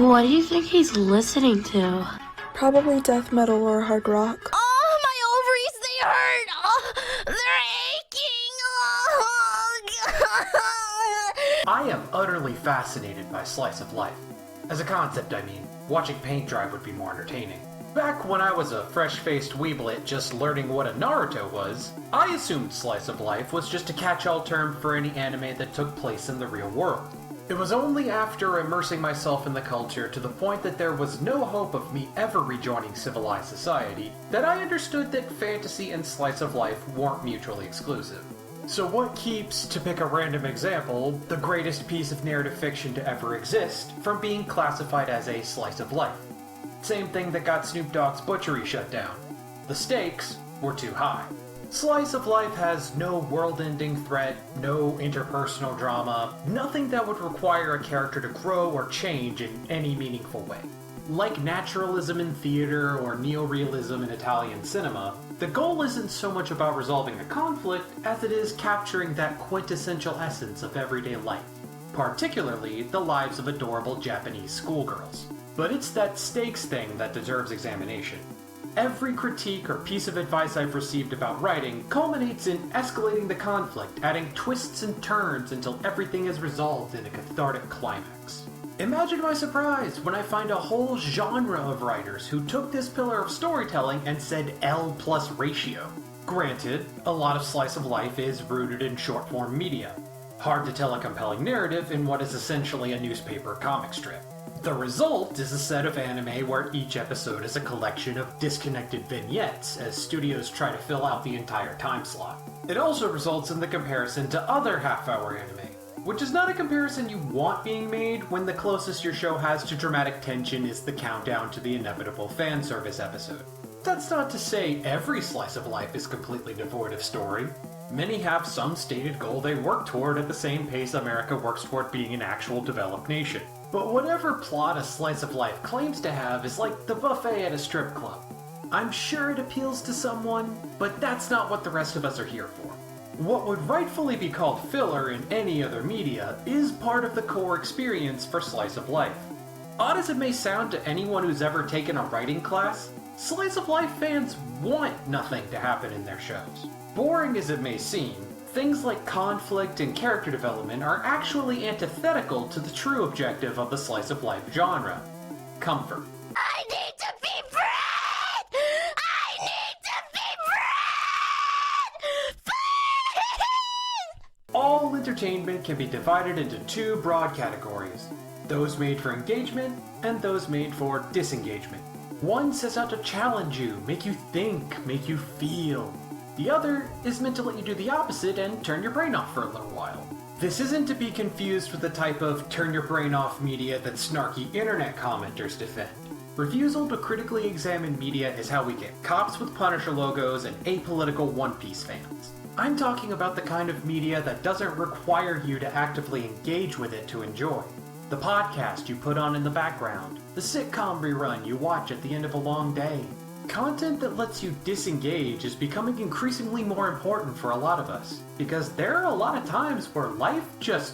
What do you think he's listening to? Probably death metal or hard rock. Oh, my ovaries, they hurt! Oh, they're aching! Oh, I am utterly fascinated by slice of life. As a concept, I mean. Watching paint dry would be more entertaining. Back when I was a fresh-faced weeblet just learning what a Naruto was, I assumed slice of life was just a catch-all term for any anime that took place in the real world. It was only after immersing myself in the culture to the point that there was no hope of me ever rejoining civilized society that I understood that fantasy and slice of life weren't mutually exclusive. So what keeps, to pick a random example, the greatest piece of narrative fiction to ever exist from being classified as a slice of life? Same thing that got Snoop Dogg's butchery shut down. The stakes were too high. Slice of life has no world-ending threat, no interpersonal drama, nothing that would require a character to grow or change in any meaningful way. Like naturalism in theater or neorealism in Italian cinema, the goal isn't so much about resolving a conflict as it is capturing that quintessential essence of everyday life, particularly the lives of adorable Japanese schoolgirls. But it's that stakes thing that deserves examination. Every critique or piece of advice I've received about writing culminates in escalating the conflict, adding twists and turns until everything is resolved in a cathartic climax. Imagine my surprise when I find a whole genre of writers who took this pillar of storytelling and said L plus ratio. Granted, a lot of slice of life is rooted in short-form media. Hard to tell a compelling narrative in what is essentially a newspaper comic strip. The result is a set of anime where each episode is a collection of disconnected vignettes as studios try to fill out the entire time slot. It also results in the comparison to other half-hour anime, which is not a comparison you want being made when the closest your show has to dramatic tension is the countdown to the inevitable fan service episode. That's not to say every slice of life is completely devoid of story. Many have some stated goal they work toward at the same pace America works toward being an actual developed nation. But whatever plot a slice of life claims to have is like the buffet at a strip club. I'm sure it appeals to someone, but that's not what the rest of us are here for. What would rightfully be called filler in any other media is part of the core experience for slice of life. Odd as it may sound to anyone who's ever taken a writing class, slice of life fans want nothing to happen in their shows. Boring as it may seem, things like conflict and character development are actually antithetical to the true objective of the slice of life genre: comfort. I need to be free! I need to be free! Please! All entertainment can be divided into two broad categories: those made for engagement and those made for disengagement. One sets out to challenge you, make you think, make you feel. The other is meant to let you do the opposite and turn your brain off for a little while. This isn't to be confused with the type of turn your brain off media that snarky internet commenters defend. Refusal to critically examine media is how we get cops with Punisher logos and apolitical One Piece fans. I'm talking about the kind of media that doesn't require you to actively engage with it to enjoy. The podcast you put on in the background, the sitcom rerun you watch at the end of a long day. Content that lets you disengage is becoming increasingly more important for a lot of us, because there are a lot of times where life just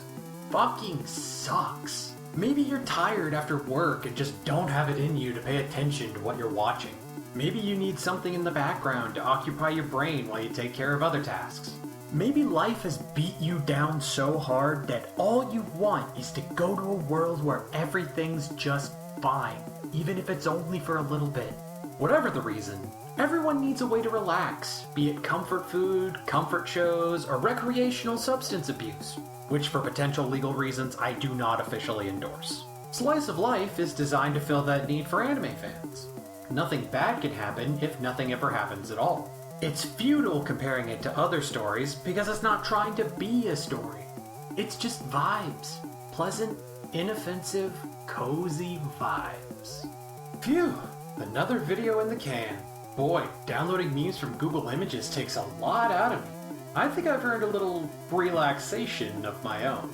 fucking sucks. Maybe you're tired after work and just don't have it in you to pay attention to what you're watching. Maybe you need something in the background to occupy your brain while you take care of other tasks. Maybe life has beat you down so hard that all you want is to go to a world where everything's just fine, even if it's only for a little bit. Whatever the reason, everyone needs a way to relax, be it comfort food, comfort shows, or recreational substance abuse, which for potential legal reasons I do not officially endorse. Slice of Life is designed to fill that need for anime fans. Nothing bad can happen if nothing ever happens at all. It's futile comparing it to other stories because it's not trying to be a story. It's just vibes. Pleasant, inoffensive, cozy vibes. Phew! Another video in the can. Boy, downloading memes from Google Images takes a lot out of me. I think I've earned a little relaxation of my own.